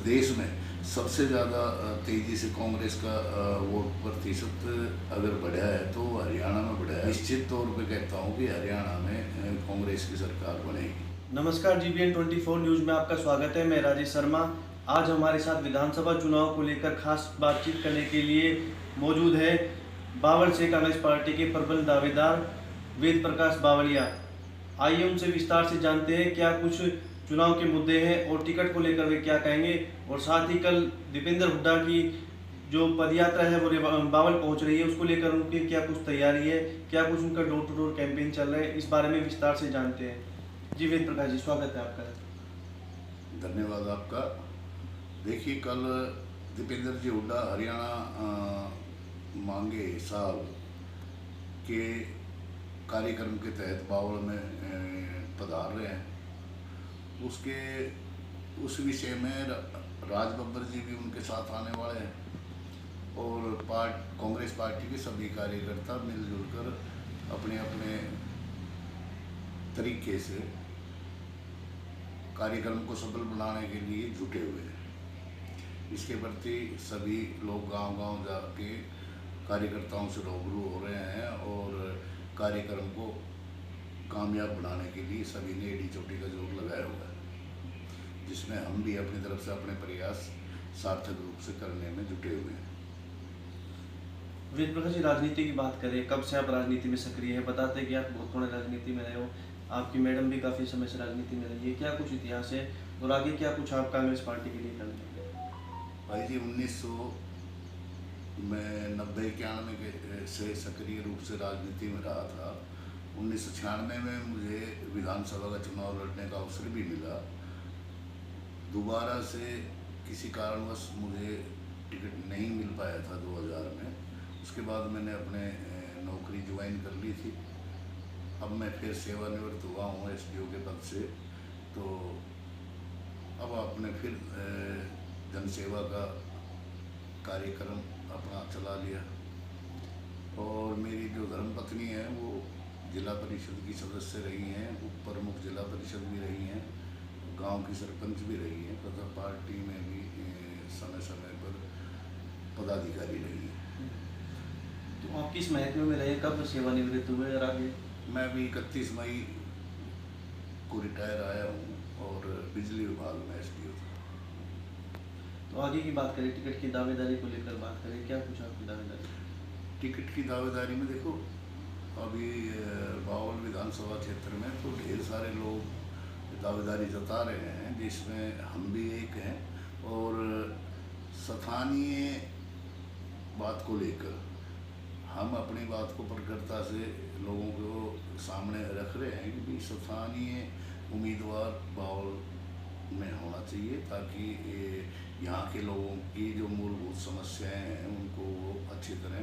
देश में सबसे ज़्यादा तेज़ी से कांग्रेस का वोट प्रतिशत अगर बढ़ा है तो हरियाणा में बढ़ा है। निश्चित तौर पे कहता हूँ कि हरियाणा में कांग्रेस की सरकार बनेगी। नमस्कार, GBN 24 न्यूज में आपका स्वागत है। मैं राजेश शर्मा। आज हमारे साथ विधानसभा चुनाव को लेकर खास बातचीत करने के लिए मौजूद है बावल से कांग्रेस पार्टी के प्रबल दावेदार वेद प्रकाश बावलिया। आइए उनसे विस्तार से जानते हैं क्या कुछ चुनाव के मुद्दे हैं और टिकट को लेकर वे क्या कहेंगे। और साथ ही कल दीपेंद्र हुड्डा की जो पदयात्रा है वो बावल पहुंच रही है, उसको लेकर उनकी क्या कुछ तैयारी है, क्या कुछ उनका डोर टू डोर कैंपेन चल रहा है, इस बारे में विस्तार से जानते हैं। जी वेद प्रकाश जी, स्वागत है आपका। धन्यवाद आपका। देखिए, कल दीपेंद्र जी हुड्डा हरियाणा मांगे साहब के कार्यक्रम के तहत बावल में पधार रहे हैं। उसके उस विषय में राज बब्बर जी भी उनके साथ आने वाले हैं और कांग्रेस पार्टी के सभी कार्यकर्ता मिलजुल कर अपने अपने तरीके से कार्यक्रम को सफल बनाने के लिए जुटे हुए हैं। इसके प्रति सभी लोग गांव-गांव जाके कार्यकर्ताओं से रूबरू हो रहे हैं और कार्यक्रम को कामयाब बनाने के लिए सभी ने एड़ी चोटी का जोर लगाया हुआ है, जिसमें हम भी अपनी तरफ से अपने प्रयास सार्थक रूप से करने में जुटे हुए हैं। वेद प्रकाश जी, राजनीति की बात करें, कब से आप राजनीति में सक्रिय है? बताते हैं कि आप बहुत थोड़े राजनीति में रहे हो, आपकी मैडम भी काफ़ी समय से राजनीति में रही है। क्या कुछ इतिहास है और आगे क्या कुछ आप कांग्रेस पार्टी के लिए करेंगे? भाई जी, 1900 में 90-91 के से सक्रिय रूप से राजनीति में रहा था। 1996 में मुझे विधानसभा का चुनाव लड़ने का अवसर भी मिला। दोबारा से किसी कारणवश मुझे टिकट नहीं मिल पाया था 2000 में। उसके बाद मैंने अपने नौकरी ज्वाइन कर ली थी। अब मैं फिर सेवानिवृत्त हुआ हूँ SDO के पद से। तो अब आपने फिर जनसेवा का कार्यक्रम अपना चला लिया। और मेरी जो धर्मपत्नी है वो जिला परिषद की सदस्य रही हैं, उप प्रमुख जिला परिषद भी रही हैं, गांव की सरपंच भी रही हैं तथा पार्टी में भी समय समय पर पदाधिकारी रही हैं। तो आप किस महकमे में रहे, कब सेवानिवृत्त हुए और आगे? मैं भी 31 मई को रिटायर आया हूँ और बिजली विभाग में SDO था। तो आगे की बात करें, टिकट की दावेदारी को लेकर बात करें, क्या कुछ आपकी दावेदारी? टिकट की दावेदारी में देखो, अभी बावल विधानसभा क्षेत्र में तो ढेर सारे लोग दावेदारी जता रहे हैं, जिसमें हम भी एक हैं। और स्थानीय बात को लेकर हम अपनी बात को प्रखरता से लोगों को सामने रख रहे हैं कि स्थानीय उम्मीदवार बावल में होना चाहिए, ताकि यहाँ के लोगों की जो मूलभूत समस्याएं हैं उनको वो अच्छी तरह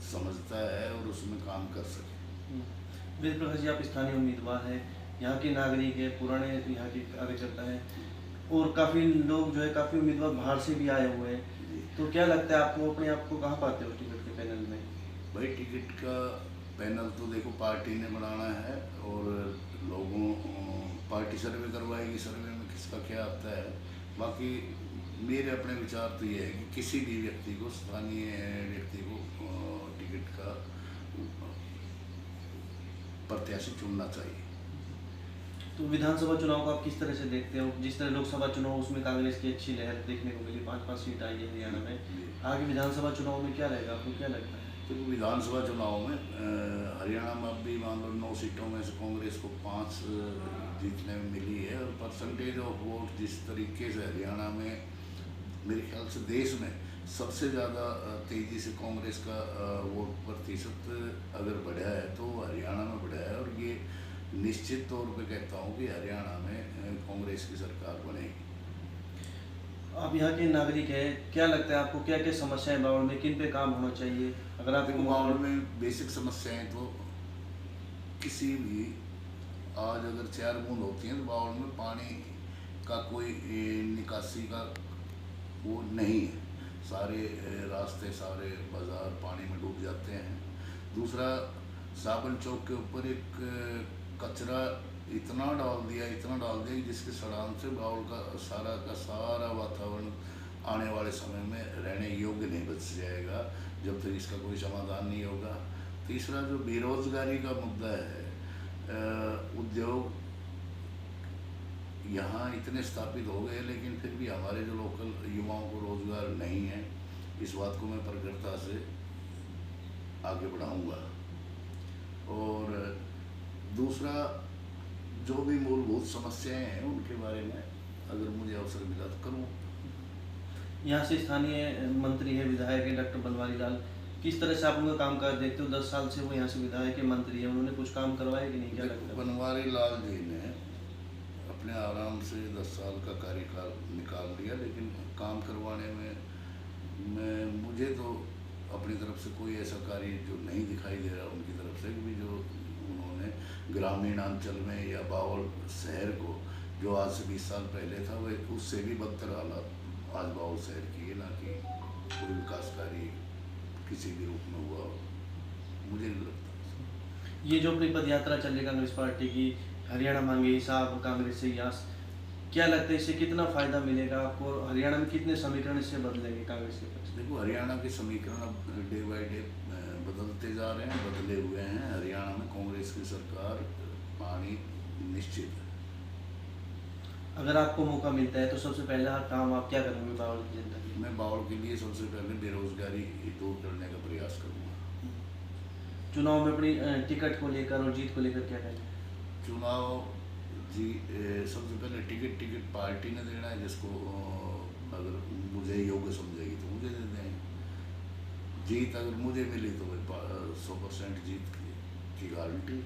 समझता है और उसमें काम कर सके। वेद प्रकाश जी, आप स्थानीय उम्मीदवार हैं, यहाँ के नागरिक है, पुराने यहाँ के कार्यकर्ता हैं और काफ़ी लोग जो है, काफ़ी उम्मीदवार बाहर से भी आए हुए हैं। तो क्या लगता है आपको, अपने आप को कहाँ पाते हो टिकट के पैनल में? भाई, टिकट का पैनल तो देखो पार्टी ने बनाना है और लोगों पार्टी सर्वे करवाएगी, सर्वे में किसका क्या आता है। बाकी मेरे अपने विचार तो ये है कि किसी भी व्यक्ति को, स्थानीय व्यक्ति को टिकट का प्रत्याशी चुनना चाहिए। तो विधानसभा चुनाव को आप किस तरह से देखते हो? जिस तरह लोकसभा चुनाव उसमें कांग्रेस की अच्छी लहर देखने को मिली, 5-5 सीट आई है हरियाणा में। आगे विधानसभा चुनाव में क्या रहेगा, आपको क्या लगता है? तो विधानसभा चुनाव में हरियाणा में अब भी मान लो 9 सीटों में से कांग्रेस को 5 जीतने में मिली है। और परसेंटेज ऑफ वोट जिस तरीके से हरियाणा में, मेरे ख्याल से देश में सबसे ज़्यादा तेज़ी से कांग्रेस का वोट प्रतिशत अगर बढ़ा है तो हरियाणा में बढ़ा है। और ये निश्चित तौर पे कहता हूँ कि हरियाणा में कांग्रेस की सरकार बनेगी। आप यहाँ के नागरिक हैं, क्या लगता है आपको, क्या क्या समस्याएं बावल में, किन पे काम होना चाहिए? अगर आप देखो, बावल में बेसिक समस्याएं तो किसी भी, आज अगर 4 बूंद होती हैं तो बावल में पानी का कोई निकासी का वो नहीं है। सारे रास्ते, सारे बाजार पानी में डूब जाते हैं। दूसरा, साबन चौक के ऊपर एक कचरा इतना डाल दिया कि जिसके सड़ान से बावल का सारा वातावरण वाले समय में रहने योग्य नहीं बच जाएगा जब तक इसका कोई समाधान नहीं होगा। तीसरा जो बेरोजगारी का मुद्दा है, उद्योग यहाँ इतने स्थापित हो गए लेकिन फिर भी हमारे जो लोकल युवाओं को रोजगार नहीं है, इस बात को मैं प्रखरता से आगे बढ़ाऊंगा। और दूसरा, जो भी मूलभूत समस्याएं हैं उनके बारे में अगर मुझे अवसर मिला तो करूँ। यहाँ से स्थानीय मंत्री है, विधायक है डॉक्टर बनवारी लाल, किस तरह से आप उनका काम कर देखते हो? 10 साल से वो यहाँ से विधायक है, मंत्री है, उन्होंने कुछ काम करवाया कि नहीं, क्या लगता है? बनवारी लाल जी ने अपने आराम से 10 साल का कार्यकाल निकाल लिया, लेकिन काम करवाने में मुझे तो अपनी तरफ से कोई ऐसा कार्य जो नहीं दिखाई दे रहा उनकी तरफ से कि जो उन्होंने ग्रामीण अंचल में या बावल शहर को, जो आज से 20 साल पहले था, वह उससे भी बदतर हालात आज बावल शहर की है, ना कि कोई विकास कार्य किसी भी रूप में हुआ हो, मुझे नहीं लगता। ये जो अपनी पद यात्रा चल रही कांग्रेस पार्टी की, हरियाणा मांगे हिसाब कांग्रेस से यास, क्या लगता है इससे कितना फायदा मिलेगा आपको? हरियाणा में कितने समीकरण इससे बदलेंगे कांग्रेस के पास? देखो, हरियाणा के समीकरण अब डे बाई डे बदलते जा रहे हैं, बदले हुए हैं। हरियाणा में कांग्रेस की सरकार आनी निश्चित है। अगर आपको मौका मिलता है तो सबसे पहला काम आप क्या करेंगे बावल की जनता के लिए? मैं बावल के लिए सबसे पहले बेरोजगारी दूर करने का प्रयास करूँगा। चुनाव में अपनी टिकट को लेकर और जीत को लेकर क्या कहेंगे? चुनाव जी सबसे पहले टिकट पार्टी ने देना है, जिसको अगर मुझे योग्य समझेगी तो मुझे दे दें। जीत अगर मुझे मिली तो 100% जीत की गारंटी।